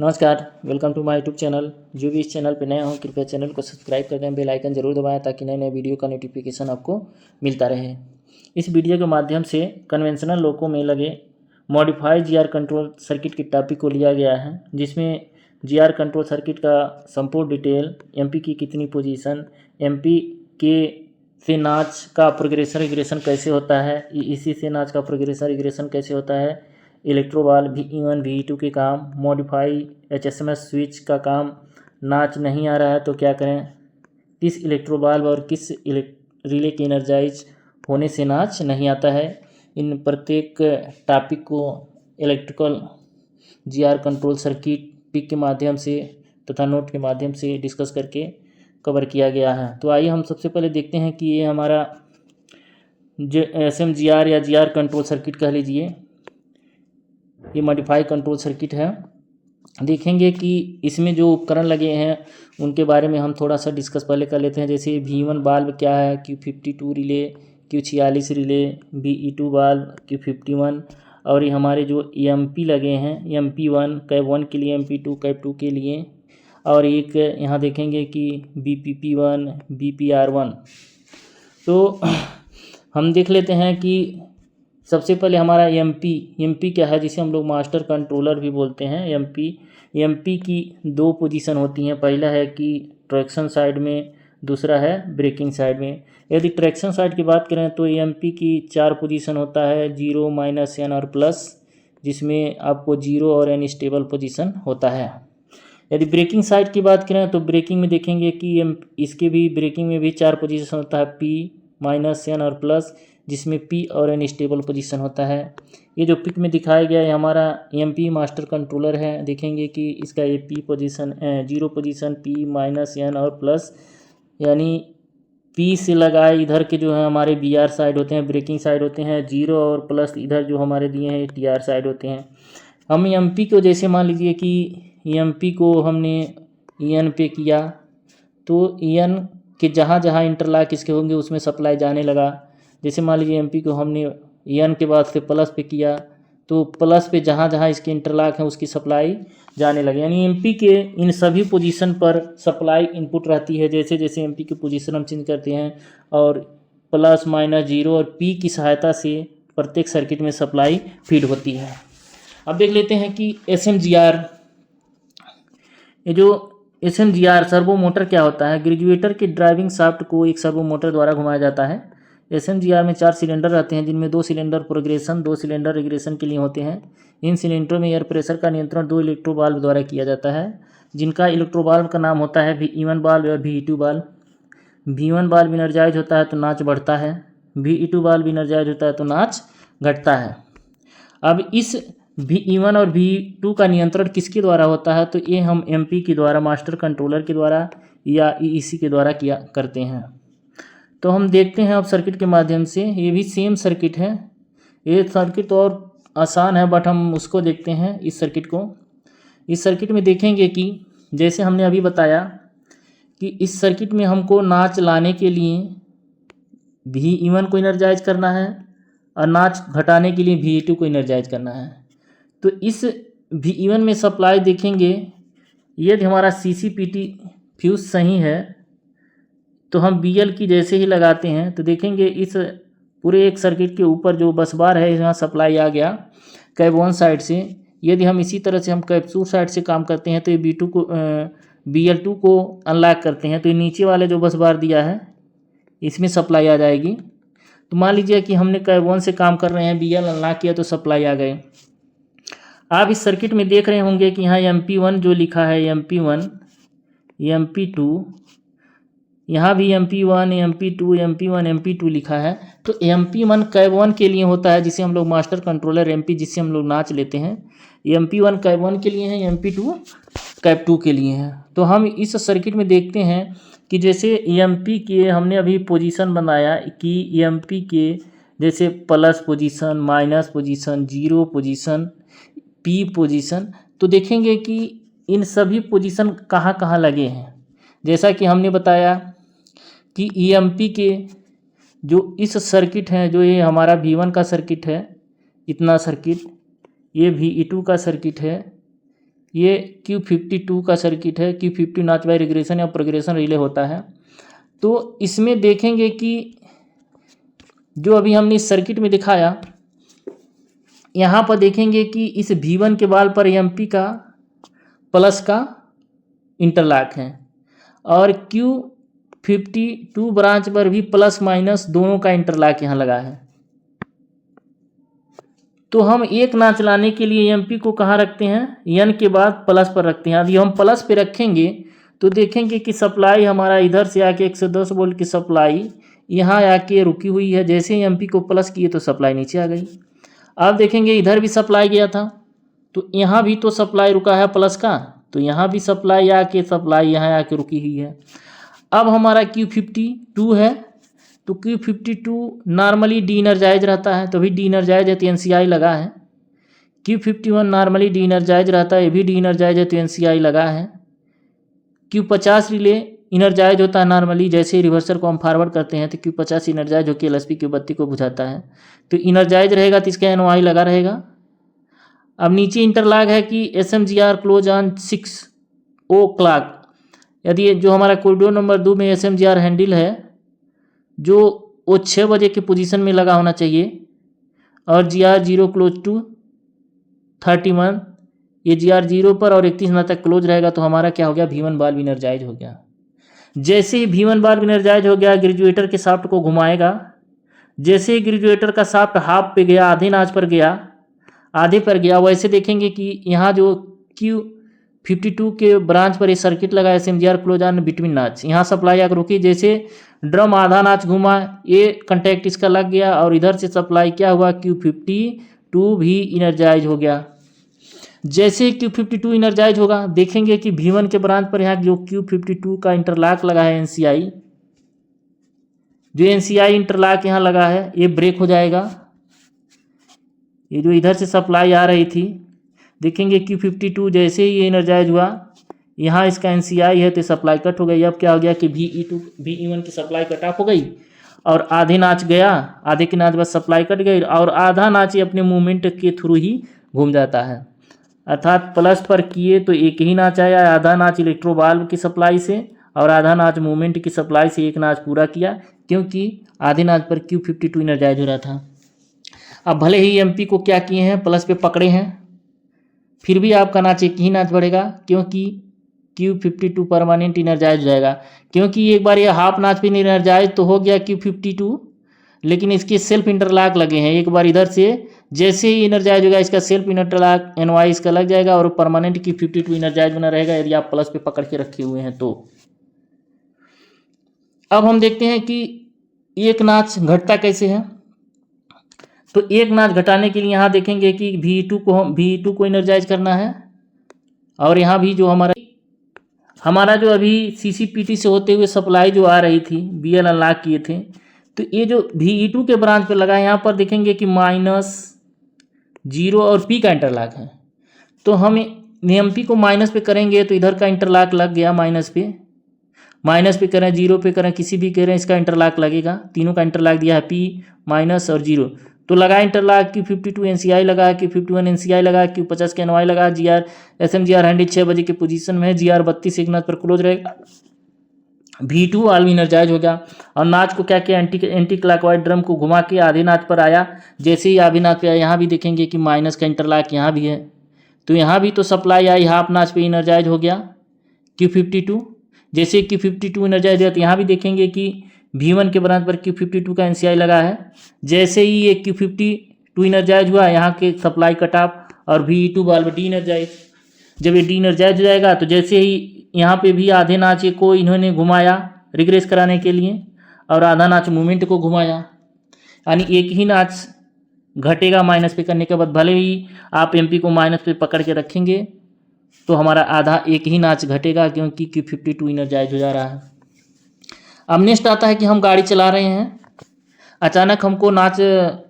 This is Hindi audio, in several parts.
नमस्कार, welcome to my YouTube channel. जो भी इस चैनल पर नए हों कृपया चैनल को सब्सक्राइब कर दें, बेल आइकन जरूर दबाएं ताकि नए नए वीडियो का नोटिफिकेशन आपको मिलता रहे। इस वीडियो के माध्यम से कन्वेंशनल लोकों में लगे मॉडिफाइड जीआर कंट्रोल सर्किट के टॉपिक को लिया गया है, जिसमें जीआर कंट्रोल सर्किट का संपूर्ण डिटेल, एमपी की कितनी पोजीशन, एमपी के से नाच का प्रोग्रेशन रिग्रेशन कैसे होता है, इसी से नाच का प्रोग्रेशन रिग्रेशन कैसे होता है, इलेक्ट्रोवाल VE1 VE2 के काम, मॉडिफाई HSMS स्विच का काम, नाच नहीं आ रहा है तो क्या करें, किस इलेक्ट्रोवाल्व और किस रिले के एनर्जाइज होने से नाच नहीं आता है। इन प्रत्येक टॉपिक को electrical GR control circuit pic के माध्यम से तथा नोट के माध्यम से डिस्कस करके कवर किया गया है। तो आइए हम सबसे पहले देखते हैं कि ये हमारा SMGR या जीआर कंट्रोल सर्किट कह लीजिए, ये मॉडिफाई कंट्रोल सर्किट है। देखेंगे कि इसमें जो उपकरण लगे हैं उनके बारे में हम थोड़ा सा डिस्कस पहले कर लेते हैं। जैसे V1 बाल्ब क्या है, Q52 relay, Q46 relay, VE2 बाल्ब, Q51, और ये हमारे जो MP लगे हैं, MP1 कैप 1 के लिए, MP2 कैप 2 के लिए, और एक यहाँ देखेंगे कि BPP1 BPR1। तो हम देख लेते हैं कि सबसे पहले हमारा एमपी क्या है, जिसे हम लोग मास्टर कंट्रोलर भी बोलते हैं। एमपी की दो पोजीशन होती हैं, पहला है कि ट्रैक्शन साइड में, दूसरा है ब्रेकिंग साइड में। यदि ट्रैक्शन साइड की बात करें तो एमपी की 4 पोजीशन होता है, 0, -n और प्लस, जिसमें आपको 0 और n स्टेबल पोजीशन होता है। यदि ब्रेकिंग साइड की बात करें तो ब्रेकिंग में देखेंगे कि इसके भी ब्रेकिंग में भी 4 पोजीशन होता है, P, -n और प्लस, जिसमें P और N स्टेबल पोजीशन होता है। ये जो पिक में दिखाया गया है हमारा एमपी मास्टर कंट्रोलर है। देखेंगे कि इसका ये P position 0 position, P, -n और प्लस, यानी P से लगाए इधर के जो है हमारे BR साइड होते हैं, ब्रेकिंग साइड होते हैं, 0 और प्लस इधर जो हमारे दिए हैं TR साइड होते हैं। हम एमपी को जैसे मान लीजिए कि एमपी को हमने EN पे किया तो EN के जहाँ जहाँ इंटरलॉक इसके होंगे उसमें सप्लाई जाने लगा। जैसे मान लीजिए एमपी को हमने EN के बाद से प्लस पे किया तो प्लस पे जहाँ जहाँ इसके इंटरलॉक हैं उसकी सप्लाई जाने लगे, यानी एमपी के इन सभी पोजीशन पर सप्लाई इनपुट रहती है। जैसे जैसे एमपी की पोजीशन हम चेंज करते हैं और प्लस, माइनस, 0 और P की सहायता से प्रत्येक सर्किट में सप्लाई फीड होती है। अब देख लेते हैं कि SMGR, ये जो SMGR सर्वो मोटर क्या होता है। ग्रेजुएटर के ड्राइविंग शाफ्ट को एक सर्वो मोटर द्वारा घुमाया जाता है। SMGR में 4 सिलेंडर रहते हैं, जिनमें 2 सिलेंडर प्रोग्रेशन, 2 सिलेंडर रिग्रेशन के लिए होते हैं। इन सिलेंडरों में एयर प्रेशर का नियंत्रण 2 इलेक्ट्रो वाल्व द्वारा किया जाता है, जिनका इलेक्ट्रो वाल्व का नाम होता है VE1 वाल्व और VE2 valve. V1 valve energise होता है तो नाच बढ़ता है, VE2 वाल्व इनर्जाइज होता है तो नाच घटता है। अब इस VE1 और VE2 का नियंत्रण किसके द्वारा होता है, तो ये हम एमपी के द्वारा, मास्टर कंट्रोलर के द्वारा या EEC के द्वारा किया करते हैं। तो हम देखते हैं अब सर्किट के माध्यम से, ये भी सेम सर्किट है। ये सर्किट और आसान है बट हम उसको देखते हैं इस सर्किट को। इस सर्किट में देखेंगे कि जैसे हमने अभी बताया कि इस सर्किट में हमको नाच लाने के लिए VE1 को इनर्जाइज करना है और नाच घटाने के लिए VE2 को इनर्जाइज करना है। तो इस VE1 में सप्लाई देखेंगे, यदि हमारा CCPT फ्यूज सही है तो हम BL की जैसे ही लगाते हैं तो देखेंगे इस पूरे एक सर्किट के ऊपर जो बस बार है यहाँ सप्लाई आ गया कैप 1 साइड से। यदि हम इसी तरह से हम कैप 2 साइड से काम करते हैं तो ये BL2 को अनलॉक करते हैं तो ये नीचे वाले जो बस बार दिया है इसमें सप्लाई आ जाएगी। तो मान लीजिए कि हमने कैप 1 से काम कर रहे हैं, BL अनलॉक किया तो सप्लाई आ गए। आप इस सर्किट में देख रहे होंगे कि यहाँ MP1 जो लिखा है, MP1, MP2, यहाँ भी MP1, MP2, MP1, MP2 लिखा है। तो MP1 कैप 1 के लिए होता है, जिसे हम लोग मास्टर कंट्रोलर MP, जिससे हम लोग नाच लेते हैं। MP1 कैप 1 के लिए है, MP2 कैप 2 के लिए है। तो हम इस सर्किट में देखते हैं कि जैसे MP के हमने अभी पोजीशन बनाया कि MP के जैसे plus position, minus position, 0 position, P position, तो देखेंगे कि इन सभी पोजीशन कहाँ कहाँ लगे हैं। जैसा कि हमने बताया कि EMP के जो इस सर्किट है, जो ये हमारा V1 का सर्किट है, इतना सर्किट, ये VE2 का सर्किट है, ये Q52 का सर्किट है। Q50 नॉच बाय रिग्रेशन या प्रोग्रेशन रिले होता है। तो इसमें देखेंगे कि जो अभी हमने इस सर्किट में दिखाया, यहाँ पर देखेंगे कि इस V1 के बाल पर MP का प्लस का इंटरलॉक है और Q52 ब्रांच पर भी प्लस माइनस दोनों का इंटरलॉक यहाँ लगा है। तो हम एक नाच लाने के लिए MP को कहाँ रखते हैं, N के बाद प्लस पर रखते हैं। यदि हम प्लस पे रखेंगे तो देखेंगे कि सप्लाई हमारा इधर से आके 110 वोल्ट की सप्लाई यहाँ आके रुकी हुई है। जैसे ही MP को प्लस किए तो सप्लाई नीचे आ गई। अब देखेंगे इधर भी सप्लाई गया था तो यहाँ भी तो सप्लाई रुका है प्लस का, तो यहाँ भी सप्लाई यहाँ आके रुकी हुई है। अब हमारा Q52 है तो Q52 नॉर्मली डी एनर्जाइज रहता है, तो भी डी एनर्जाइज है तो NCI लगा है। Q51 नॉर्मली डी एनर्जाइज रहता है, ये भी डी एनर्जाइज है तो NCI लगा है। Q50 रिले इनर्जाइज होता है नॉर्मली, जैसे रिवर्सर को हम फॉरवर्ड करते हैं तो Q50 इनर्जाइज होकर LSP Q32 को बुझाता है, तो इनर्जाइज रहेगा तो इसका NOI लगा रहेगा। अब नीचे इंटरलॉक है कि SMGR क्लोज ऑन 6 o'clock। यदि जो हमारा कॉरिडोर नंबर 2 में SMGR हैंडल है जो वो 6 बजे के पोजीशन में लगा होना चाहिए और GR0 क्लोज टू 31, ये GR0 पर और 31 मिनट तक क्लोज रहेगा। तो हमारा क्या हो गया, V1 बाल्ब इनर्जाइज हो गया। जैसे ही V1 बाल्ब इनर्जाइज हो गया, ग्रेजुएटर के शाफ्ट को घुमाएगा। जैसे ही ग्रेजुएटर का शाफ्ट हाफ पे गया, आधे नाच पर गया, आधे पर गया, वैसे देखेंगे कि यहाँ जो Q52 के ब्रांच पर ये सर्किट लगा SMGR क्लोज ऑन बिटवीन नाच, यहाँ सप्लाई आकर रुकी। जैसे ड्रम आधा नाच घुमा, ये कंटेक्ट इसका लग गया और इधर से सप्लाई क्या हुआ, Q52 भी इनर्जाइज हो गया। जैसे Q52 इनर्जाइज होगा देखेंगे कि V1 के ब्रांच पर यहाँ जो Q52 का इंटरलॉक लगा है NCI, जो NCI इंटरलॉक यहाँ लगा है ये ब्रेक हो जाएगा। ये जो इधर से सप्लाई आ रही थी देखेंगे Q52 जैसे ही ये इनर्जाइज हुआ, यहाँ इसका NCI है तो सप्लाई कट हो गई। अब क्या हो गया कि VE1 की सप्लाई कट ऑफ हो गई और आधे नाच गया, आधे की नाच बस सप्लाई कट गई और आधा नाच ये अपने मूवमेंट के थ्रू ही घूम जाता है। अर्थात प्लस पर किए तो एक ही नाच आया, आधा नाच इलेक्ट्रो बाल्ब की सप्लाई से और आधा नाच मूवमेंट की सप्लाई से एक नाच पूरा किया, क्योंकि आधे नाच पर Q52 इनर्जाइज हो रहा था। अब भले ही MP को क्या किए हैं, प्लस पे पकड़े हैं, फिर भी आपका नाच एक ही नाच बढ़ेगा, क्योंकि Q52 परमानेंट इनर्जाइज हो जाएगा। क्योंकि एक बार ये हाफ नाच पे इनर्जाइज तो हो गया Q52, लेकिन इसके सेल्फ इंटरलॉक लगे हैं। एक बार इधर से जैसे ही इनर्जाइज होगा इसका सेल्फ इंटरलॉक NOI इसका लग जाएगा और परमानेंट Q52 इनर्जाइज बना रहेगा यदि आप प्लस पे पकड़ के रखे हुए हैं तो। अब हम देखते हैं कि एक नाच घटता कैसे है। तो एक नाच घटाने के लिए यहाँ देखेंगे कि V2 को इनर्जाइज करना है और यहाँ भी जो हमारा जो अभी CCPT से होते हुए सप्लाई जो आ रही थी, BL अनलॉक किए थे, तो ये जो VE2 के ब्रांच पे लगा है यहाँ पर देखेंगे कि -0 और P का इंटरलॉक है। तो हम MP को माइनस पे करेंगे तो इधर का इंटरलॉक लग गया माइनस पे करें, 0 पे करें, किसी भी करें इसका इंटरलॉक लगेगा। तीनों का इंटरलॉक दिया है P माइनस और 0, तो लगा इंटरलॉक। Q52 NCI लगा, Q51 NCI लगा, Q50 के NOI लगा। SMGR हैंडल 6 बजे के पोजीशन में है, GR32 एक नाच पर क्लोज रहेगा। V2 वाल्व इनर्जाइज हो गया और नाच को क्या किया, एंटी क्लॉकवाइज ड्रम को घुमा के आधे नाच पर आया। जैसे ही आधे नाच पे आया यहाँ भी देखेंगे कि माइनस का इंटरलॉक यहाँ भी है, तो यहाँ भी तो सप्लाई आई, हाफ नाच पे इनर्जाइज हो गया Q52। जैसे Q52 इनर्जाइज है तो यहाँ भी देखेंगे कि V1 के ब्रांच पर Q52 का NCI लगा है। जैसे ही ये Q52 इनर्जाइज हुआ यहाँ के सप्लाई कट ऑफ और VE2 वाल्व डी इनर्जाइज। जब ये डी इनर्जाइज हो जाएगा तो जैसे ही यहाँ पे भी आधे नाचे को इन्होंने घुमाया रिग्रेस कराने के लिए और आधा नाच मूवमेंट को घुमाया, यानी एक ही नाच घटेगा माइनस पे करने के बाद। भले ही आप MP को माइनस पे पकड़ के रखेंगे तो हमारा आधा एक ही नाच घटेगा, क्योंकि Q52 इनर्जाइज हो जा रहा है। अब नेक्स्ट आता है कि हम गाड़ी चला रहे हैं, अचानक हमको नाच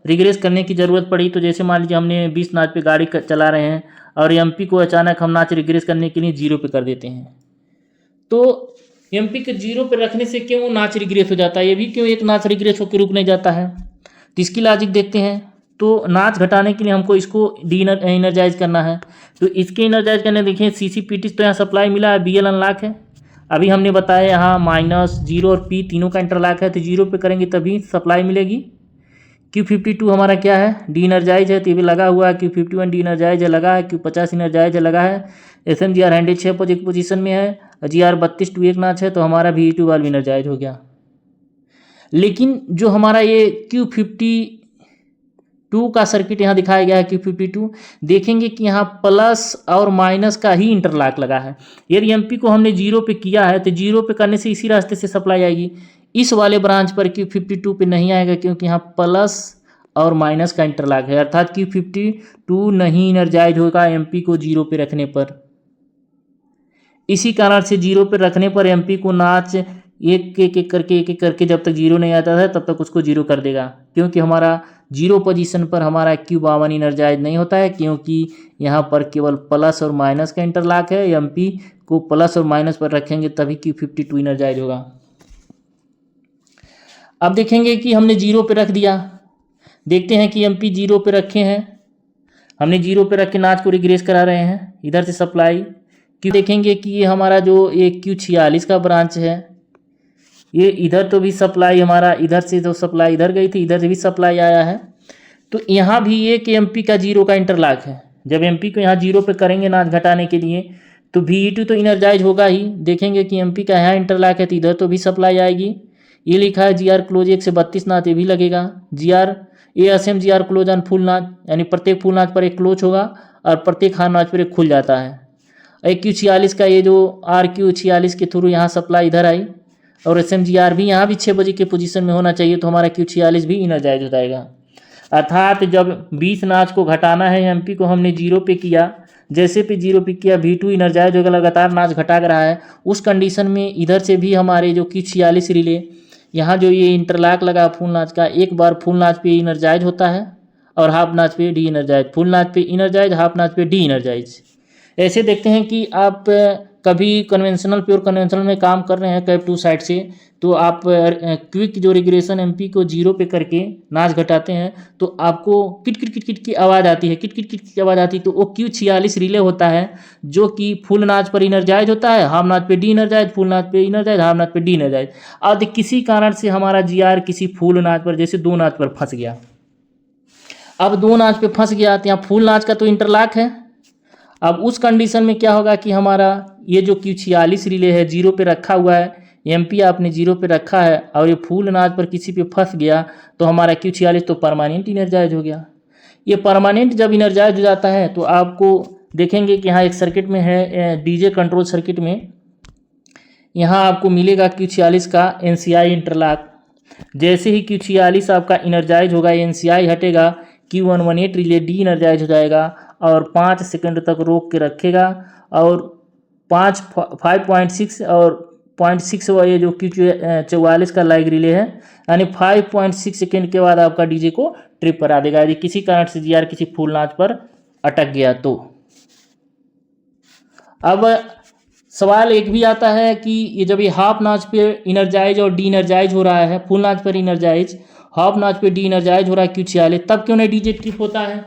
रिग्रेस करने की ज़रूरत पड़ी। तो जैसे मान लीजिए हमने 20 नाच पे गाड़ी चला रहे हैं और MP को अचानक हम नाच रिग्रेस करने के लिए 0 पे कर देते हैं, तो MP के 0 पे रखने से क्यों नाच रिग्रेस हो जाता है, ये भी क्यों एक नाच रिग्रेस होकर रुक नहीं जाता है, तो इसकी लॉजिक देखते हैं। तो नाच घटाने के लिए हमको इसको डी इनर्जाइज करना है। तो इसके इनर्जाइज करने देखिए CCPT तो यहाँ सप्लाई मिला है, BL अनलॉक है। अभी हमने बताया यहाँ माइनस, 0 और P तीनों का इंटरलॉक है, तो 0 पे करेंगे तभी सप्लाई मिलेगी। Q52 हमारा क्या है, डी इनर्जाइज है, तो ये भी लगा हुआ है। Q51 डी इनर्जाइज है, लगा है। Q50 इनर्जाइज है, लगा है। SMGR हैंडल 6 पोजीशन में है, GR 32 टू 1 नाच है, तो हमारा VE2 वाल्व इनर्जाइज हो गया। लेकिन जो हमारा ये Q52 का सर्किट यहाँ दिखाया गया है, Q52 देखेंगे कि यहाँ प्लस और माइनस का ही इंटरलॉक लगा है। यदि MP को हमने 0 पे किया है तो 0 पे करने से इसी रास्ते से सप्लाई आएगी। इस वाले ब्रांच पर Q52 पे नहीं आएगा, क्योंकि यहाँ प्लस और माइनस का इंटरलॉक है, अर्थात Q52 नहीं इनर्जाइज होगा MP को 0 पे रखने पर। इसी कारण से 0 पे रखने पर MP को नाच एक एक करके जब तक 0 नहीं आता है तब तक उसको 0 कर देगा, क्योंकि हमारा 0 पोजीशन पर हमारा Q52 इनर्जाइज नहीं होता है, क्योंकि यहाँ पर केवल प्लस और माइनस का इंटरलॉक है। MP को प्लस और माइनस पर रखेंगे तभी Q52 इनर्जाइज होगा। अब देखेंगे कि हमने 0 पे रख दिया, देखते हैं कि MP 0 पे रखे हैं, हमने 0 पे रख के नाच को रिग्रेस करा रहे हैं इधर से सप्लाई। क्यों देखेंगे कि ये हमारा जो एक Q46 का ब्रांच है, ये इधर तो भी सप्लाई हमारा इधर से जो सप्लाई इधर गई थी, इधर से भी सप्लाई आया है। तो यहाँ भी एक MP का 0 का इंटरलॉक है। जब MP को यहाँ 0 पे करेंगे नाच घटाने के लिए तो VE2 तो इनर्जाइज होगा ही। देखेंगे कि MP का यहाँ इंटरलॉक है तो इधर तो भी सप्लाई आएगी। ये लिखा है GR क्लोज 1 से 32 नाच, ये भी लगेगा। GR ASMGR close on full नाच, यानी प्रत्येक फुल नाच पर एक क्लोज होगा और प्रत्येक हाफ नाच पर एक खुल जाता है। एक Q46 का ये जो RQ46 के थ्रू यहाँ सप्लाई इधर आई और SMGR भी यहाँ भी 6 बजे के पोजीशन में होना चाहिए, तो हमारा Q46 भी इनर्जाइज हो जाएगा। अर्थात जब 20 नाच को घटाना है MP को हमने 0 पे किया, जैसे पे 0 पे किया V2 इनर्जाइज होगा, लगातार नाच घटा रहा है। उस कंडीशन में इधर से भी हमारे जो Q46 रिले यहाँ जो ये इंटरलॉक लगा फुल नाच का, एक बार फुल नाच पे इनर्जाइज होता है और हाफ नाच पे डी इनर्जाइज, फुल नाच पे इनर्जाइज, हाफ नाच पे डी इनर्जाइज। ऐसे देखते हैं कि आप कभी कन्वेंशनल प्योर कन्वेंशनल में काम कर रहे हैं कैप 2 साइड से, तो आप क्विक जो रिग्रेशन MP को 0 पे करके नाच घटाते हैं तो आपको किट किट किट किट की आवाज़ आती है, किट किट किट की आवाज़ आती है। तो वो Q46 रिले होता है जो कि फुल नाच पर इनर्जाइज होता है, हाफ नाच पे डी इनर्जाइज, फुल नाच पे इनर्जाइज, हाफ नाच पे डी इनर्जाइज। और किसी कारण से हमारा GR किसी फुल नाच पर, जैसे 2 नाच पर फंस गया। अब 2 नाच पे फंस गया तो यहाँ फुल नाच का तो इंटरलॉक है। अब उस कंडीशन में क्या होगा कि हमारा ये जो Q46 रिले है 0 पे रखा हुआ है, MP आपने 0 पे रखा है और ये फुल नाच पर किसी पे फंस गया तो हमारा Q46 तो परमानेंट इनर्जाइज हो गया। ये परमानेंट जब इनर्जाइज हो जाता है तो आपको देखेंगे कि यहाँ एक सर्किट में है DJ कंट्रोल सर्किट में, यहाँ आपको मिलेगा Q46 का NCI इंटरलॉक। जैसे ही Q46 आपका इनर्जाइज होगा, NCI हटेगा, Q118 रिले डी इनर्जाइज हो जाएगा और 5 सेकंड तक रोक के रखेगा और 5.6 और 0.6 ये जो Q44 का लाइक रिले है, यानी 5.6 सेकेंड के बाद आपका DJ को ट्रिप करा देगा यदि किसी कारण से GR किसी फुल नाच पर अटक गया तो। अब सवाल एक भी आता है कि ये जब ये हाफ नाच पे इनर्जाइज और डी इनर्जाइज हो रहा है, फुल नाच पर इनर्जाइज, हाफ नाच पे डी इनर्जाइज हो रहा है Q46, तब क्यों नहीं DJ ट्रिप होता है?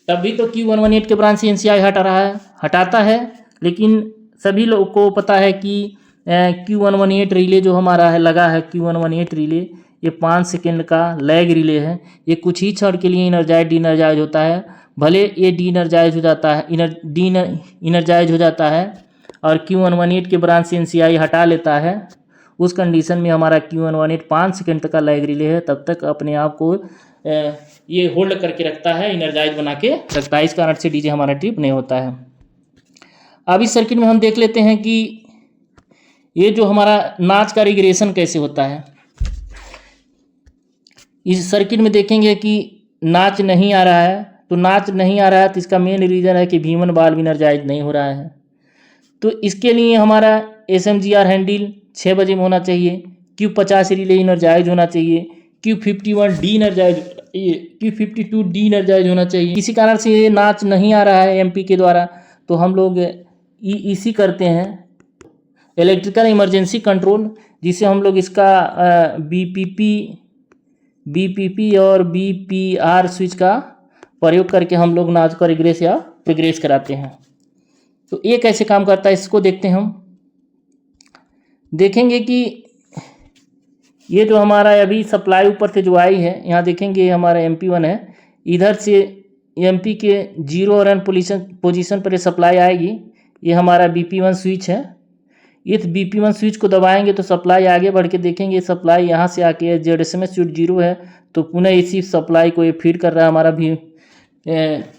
तब भी तो Q118 के ब्रांच से NCI हटाता है, लेकिन सभी लोगों को पता है कि Q118 रिले जो हमारा है लगा है, Q118 रिले ये 5 सेकेंड का लैग रिले है। ये कुछ ही क्षण के लिए इनर्जाइज डी इनर्जाइज होता है, भले ये डी इनर्जाइज हो जाता है, इनर्जाइज हो जाता है और Q118 के ब्रांच से NCI हटा लेता है। उस कंडीशन में हमारा Q118 5 सेकेंड तक का लैग रिले है, तब तक अपने आप को ये होल्ड करके रखता है, इनर्जाइज बना के रखता है। इस कारण से DJ हमारा ट्रिप नहीं होता है। अब इस सर्किट में हम देख लेते हैं कि ये जो हमारा नाच का रिग्रेशन कैसे होता है। इस सर्किट में देखेंगे कि नाच नहीं आ रहा है, तो नाच नहीं आ रहा है तो इसका मेन रीज़न है कि V1 वाल्व इनर्जाइज नहीं हो रहा है। तो इसके लिए हमारा SMGR हैंडल 6 बजे में होना चाहिए, Q50 रिले इनर्जाइज होना चाहिए, Q51 D energise, Q52 D energise होना चाहिए। किसी कारण से ये नाच नहीं आ रहा है MP के द्वारा, तो हम लोग EEC करते हैं, इलेक्ट्रिकल इमरजेंसी कंट्रोल, जिसे हम लोग इसका BPP बीपीपी और बीपीआर स्विच का प्रयोग करके हम लोग नाच का रिग्रेस या प्रोग्रेस कराते हैं। तो ये कैसे काम करता है इसको देखते हैं। हम देखेंगे कि ये जो हमारा अभी सप्लाई ऊपर से जो आई है, यहाँ देखेंगे हमारा MP1 है, इधर से MP के 0 और रन पोजीशन पर ये सप्लाई आएगी। ये हमारा BP1 स्विच है। इस BP1 स्विच को दबाएंगे तो सप्लाई आगे बढ़ के देखेंगे सप्लाई यहाँ से आके ZSMS स्विच 0 है, तो पुनः इसी सप्लाई को ये फीड कर रहा है, हमारा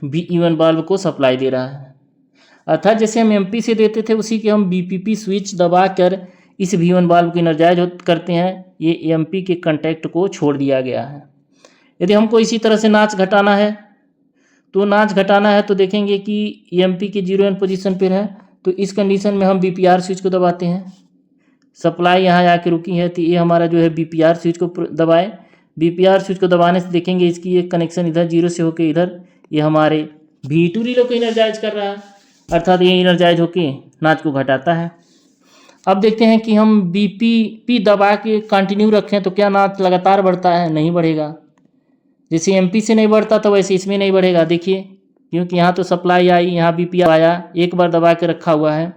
VE1 वाल्व को सप्लाई दे रहा है। अर्थात जैसे हम MP से देते थे उसी के हम BPP स्विच दबा कर इस V1 वाल्व को एनर्जाइज करते हैं। ये MP के कंटेक्ट को छोड़ दिया गया है। यदि हमको इसी तरह से नाच घटाना है तो देखेंगे कि MP के 0 रन पोजीशन पर है, तो इस कंडीशन में हम BPR स्विच को दबाते हैं। सप्लाई यहाँ आके रुकी है, तो ये हमारा जो है BPR स्विच को दबाए। BPR स्विच को दबाने से देखेंगे इसकी एक कनेक्शन इधर 0 से होकर इधर ये हमारे V2 रिले को इनर्जाइज कर रहा है, अर्थात ये इनर्जाइज होके नाच को घटाता है। अब देखते हैं कि हम BPP दबा के कंटिन्यू रखें तो क्या नाच लगातार बढ़ता है? नहीं बढ़ेगा। जैसे MP से नहीं बढ़ता तो वैसे इसमें नहीं बढ़ेगा। देखिए, क्योंकि यहाँ तो सप्लाई आई, यहाँ BPR आया, एक बार दबा के रखा हुआ है,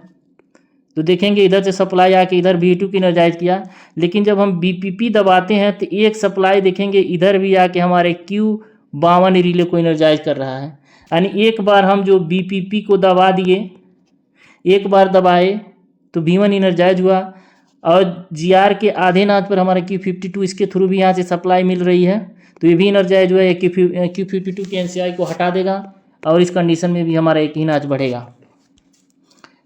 तो देखेंगे इधर से सप्लाई आके इधर V2 की एनर्जाइज किया। लेकिन जब हम BPP दबाते हैं तो एक सप्लाई देखेंगे इधर भी आके हमारे Q52 रिले को एनर्जाइज कर रहा है। यानी एक बार हम जो BPP को दबा दिए, एक बार दबाए तो V1 एनर्जाइज हुआ, और GR के आधे नाच पर हमारा Q52 इसके थ्रू भी यहाँ से सप्लाई मिल रही है, तो ये भी एनर्जाइज हुआ है। Q52 के NCI को हटा देगा और इस कंडीशन में भी हमारा एक ही नाच बढ़ेगा।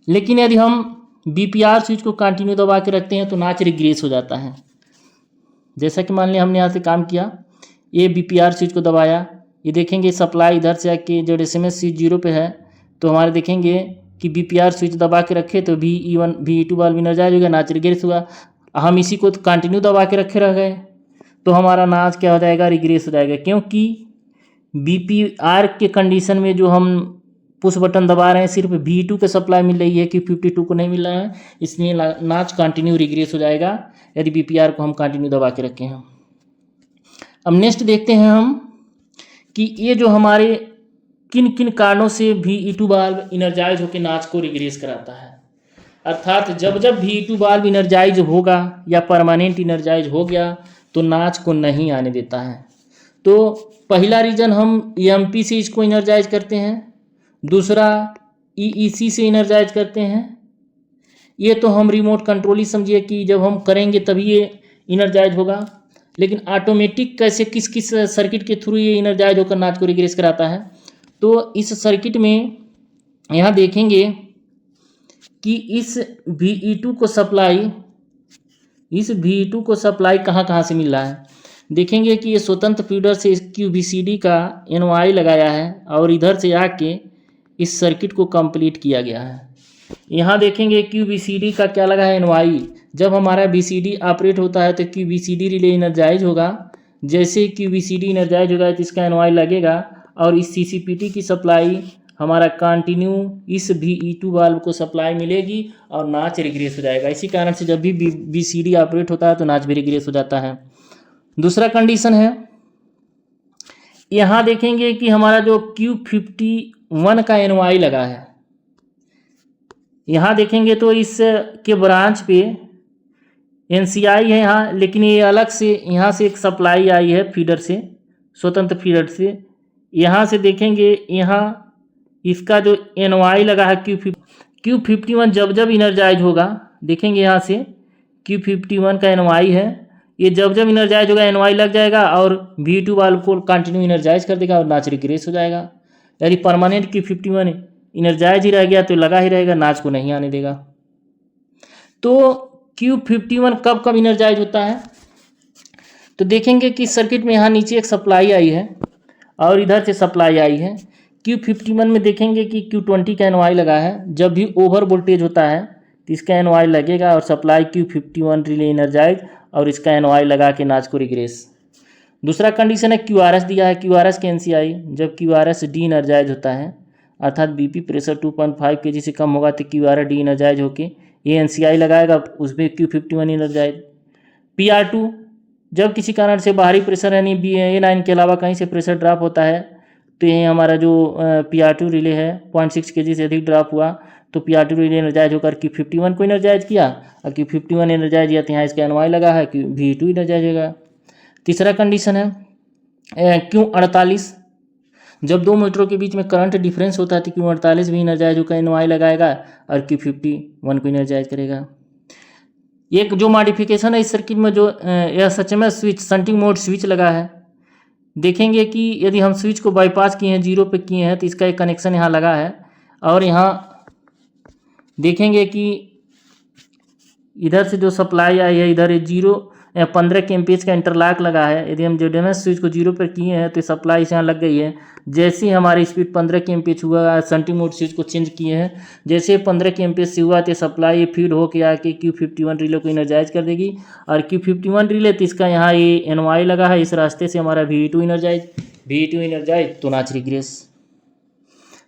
लेकिन यदि हम BPR स्विच को कंटिन्यू दबा के रखते हैं तो नाच रिग्रेस हो जाता है। जैसा कि मान लिया हमने यहाँ से काम किया, ये BPR स्विच को दबाया, ये देखेंगे सप्लाई इधर से आके जो ZSMS स्विच 0 पे है, तो हमारे देखेंगे कि BPR स्विच दबा के रखे तो VE2 वाल्व एनर्जाइज हो गया, नाच रिग्रेस हुआ। हम इसी को कंटिन्यू दबा के रखे रह गए तो हमारा नाच क्या हो जाएगा? रिग्रेस हो जाएगा, क्योंकि BPR के कंडीशन में जो हम पुश बटन दबा रहे हैं सिर्फ V2 के सप्लाई मिल रही है, Q52 को नहीं मिल रहा है, इसलिए नाच कंटिन्यू रिग्रेस हो जाएगा यदि BPR को हम कंटिन्यू दबा के रखें हैं। अब नेक्स्ट देखते हैं हम कि ये जो हमारे किन किन कारणों से VE2 वाल्व इनर्जाइज होकर नाच को रिग्रेस कराता है। अर्थात जब जब VE2 वाल्व इनर्जाइज होगा या परमानेंट इनर्जाइज हो गया तो नाच को नहीं आने देता है। तो पहला रीजन हम EMP से इसको इनर्जाइज करते हैं, दूसरा EEC से इनर्जाइज करते हैं। ये तो हम रिमोट कंट्रोल ही समझिए कि जब हम करेंगे तभी ये इनर्जाइज होगा। लेकिन ऑटोमेटिक कैसे किस किस सर्किट के थ्रू ये इनर्जाइज होकर नाच को रिग्रेस कराता है, तो इस सर्किट में यहाँ देखेंगे कि इस VE2 को सप्लाई कहाँ कहाँ से मिल रहा है। देखेंगे कि ये स्वतंत्र फीडर से QVCD का NOI लगाया है और इधर से आके इस सर्किट को कंप्लीट किया गया है। यहाँ देखेंगे QVCD का क्या लगा है? NOI। जब हमारा VCD ऑपरेट होता है तो QVCD रिले एनर्जाइज होगा। जैसे QVCD एनर्जाइज होगा तो इसका NOI लगेगा और इस CCPT की सप्लाई हमारा कंटिन्यू इस VE2 वाल्व को सप्लाई मिलेगी और नाच रिग्रेस हो जाएगा। इसी कारण से जब भी VCD ऑपरेट होता है तो नाच भी रिग्रेस हो जाता है। दूसरा कंडीशन है, यहाँ देखेंगे कि हमारा जो Q51 का NOI लगा है, यहाँ देखेंगे तो इस के ब्रांच पे NCI है यहाँ, लेकिन ये अलग से यहाँ से एक सप्लाई आई है फीडर से, स्वतंत्र फीडर से। यहाँ से देखेंगे यहाँ इसका जो NOI लगा है Q51 जब जब इनर्जाइज होगा, देखेंगे यहाँ से Q51 का NOI है, ये जब जब इनर्जाइज होगा NOI लग जाएगा और V2 वाल्व को कंटिन्यू इनर्जाइज कर देगा और नाच रिग्रेस हो जाएगा। यदि परमानेंट Q51 इनर्जाइज ही रह गया तो लगा ही रहेगा, नाच को नहीं आने देगा। तो Q51 कब कब इनर्जाइज होता है, तो देखेंगे कि सर्किट में यहाँ नीचे एक सप्लाई आई है और इधर से सप्लाई आई है। Q51 में देखेंगे कि Q20 का NOI लगा है। जब भी ओवर वोल्टेज होता है तो इसका NOI लगेगा और सप्लाई Q51 रिले एनर्जाइज और इसका NOI लगा के नाच को रिग्रेस। दूसरा कंडीशन है QRS दिया है, QRS के NCI जब QRS डी एनर्जाइज होता है, अर्थात BP प्रेशर 2.5 kg से कम होगा तो QRS डी एनर्जाइज होके ये NCI लगाएगा, उसमें Q51 एनर्जाइज। PR2 जब किसी कारण से बाहरी प्रेशर यानी A9 के अलावा कहीं से प्रेशर ड्रॉप होता है तो ये हमारा जो PR2 रिले है 0.6 kg से अधिक ड्रॉप हुआ तो PR2 रिले एनर्जाइज होकर Q51 को एनर्जाइज किया और Q51 एनर्जाइज किया तो यहाँ इसका एनवाई लगा है कि V2 एनर्जाइज होगा। तीसरा कंडीशन है Q48, जब दो मोटरों के बीच में करंट डिफरेंस होता है तो Q48 भी एनर्जाइज होकर एनवाई लगाएगा और Q51 को एनर्जाइज करेगा। एक जो मॉडिफिकेशन है इस सर्किट में जो SHMS switch shunting mode switch लगा है, देखेंगे कि यदि हम स्विच को बाईपास किए हैं, जीरो पे किए हैं तो इसका एक कनेक्शन यहाँ लगा है और यहाँ देखेंगे कि इधर से जो सप्लाई आई है इधर 15 के एमपीएच का इंटरलॉक लगा है। यदि हम ZMS स्विच को जीरो पर किए हैं तो सप्लाई से यहाँ लग गई है। जैसे ही हमारी स्पीड 15 के एमपीएच हुआ, शंटिंग मोड स्विच को चेंज किए हैं, जैसे 15 के एमपीएच से हुआ तो सप्लाई फीड होकर आके Q51 रिले को इनर्जाइज कर देगी और Q51 रिले तो इसका यहाँ ये एनवाई लगा है, इस रास्ते से हमारा V2 इनर्जाइज तो नाच रिग्रेस।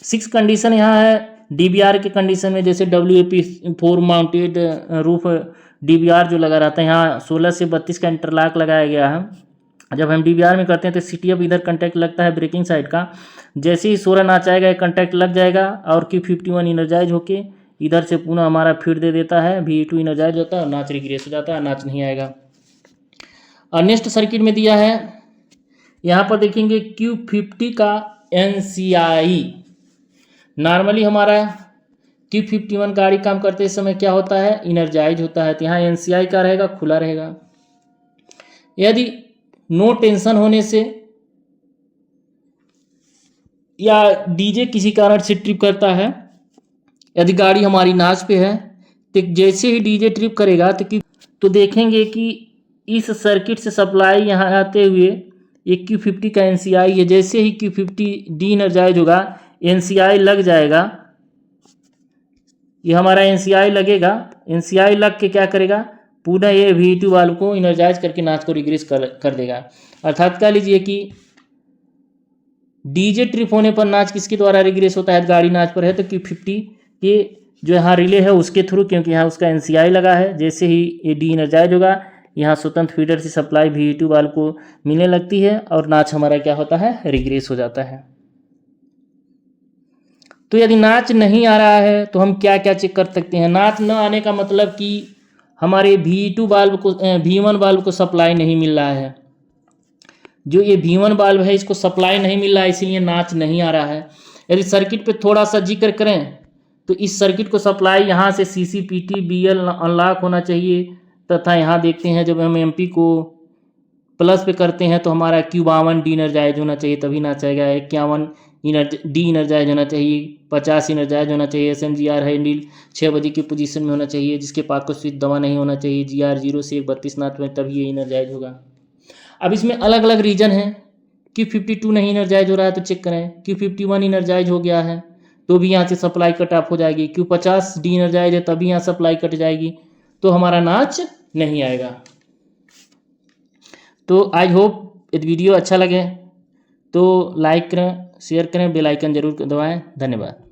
6 कंडीशन यहाँ है DBR के कंडीशन में, जैसे WAP4 माउंटेड रूफ DBR जो लगा रहता है, यहाँ 16 से 32 का इंटरलॉक लगाया गया है। जब हम DBR में करते हैं तो CTF इधर कंटैक्ट लगता है ब्रेकिंग साइड का, जैसे ही 16 नाच आएगा एक कंटैक्ट लग जाएगा और Q51 इनर्जाइज होके इधर से पुनः हमारा फीड दे देता है, V2 इनर्जाइज होता है और नाच रिग्रेस हो जाता है, नाच नहीं आएगा। और नेक्स्ट सर्किट में दिया है, यहाँ पर देखेंगे Q50 का NCI। नॉर्मली हमारा Q51 गाड़ी काम करते समय क्या होता है, इनर्जाइज होता है, तो यहाँ NCI का रहेगा, खुला रहेगा। यदि नो टेंशन होने से या डीजे किसी कारण से ट्रिप करता है, यदि गाड़ी हमारी नाच पे है तो जैसे ही डीजे ट्रिप करेगा तो देखेंगे कि इस सर्किट से सप्लाई यहाँ आते हुए एक Q50 का NCI है, जैसे ही Q50 डी एनर्जाइज होगा NCI लग जाएगा, ये हमारा NCI लगेगा, NCI लग के क्या करेगा, पुनः ये V2 वाल्व को इनर्जाइज करके नाच को रिग्रेस कर देगा। अर्थात कह लीजिए कि डीजे ट्रिप होने पर नाच किसके द्वारा रिग्रेस होता है, गाड़ी नाच पर है तो Q50 के जो यहाँ रिले है उसके थ्रू, क्योंकि यहाँ उसका NCI लगा है। जैसे ही ये डी एनर्जाइज होगा यहाँ स्वतंत्र फीडर से सप्लाई V2 वाल्व को मिलने लगती है और नाच हमारा क्या होता है, रिग्रेस हो जाता है। तो यदि नाच नहीं आ रहा है तो हम क्या क्या चेक कर सकते हैं। नाच न आने का मतलब कि हमारे V2 वाल्व को V1 वाल्व को सप्लाई नहीं मिल रहा है, जो ये V1 वाल्व है इसको सप्लाई नहीं मिल रहा है, इसीलिए नाच नहीं आ रहा है। यदि सर्किट पे थोड़ा सा जिक्र करें तो इस सर्किट को सप्लाई यहाँ से CCPT BL अनलॉक होना चाहिए, तथा यहाँ देखते हैं जब हम MP को प्लस पे करते हैं तो हमारा Q52 डी एनर्जाइज होना चाहिए, तभी नाच आएगा। 51 डी एनर्जाइज होना चाहिए, 50 एनर्जाइज होना चाहिए। SMGR हैंडल 6 बजे की पोजीशन में होना चाहिए, जिसके पास को स्विच दबा नहीं होना चाहिए। GR 0 से 32 नाच में तभी ये एनर्जाइज होगा। अब इसमें अलग अलग रीजन है, Q52 नहीं एनर्जाइज हो रहा है तो चेक करें, Q51 एनर्जाइज हो गया है तो भी यहाँ से सप्लाई कट ऑफ हो जाएगी, Q50 डी एनर्जाइज है तभी यहाँ सप्लाई कट जाएगी, तो हमारा नाच नहीं आएगा। तो आई होप यदि वीडियो अच्छा लगे तो लाइक करें, शेयर करें, बेल आइकन जरूर दबाएं। धन्यवाद।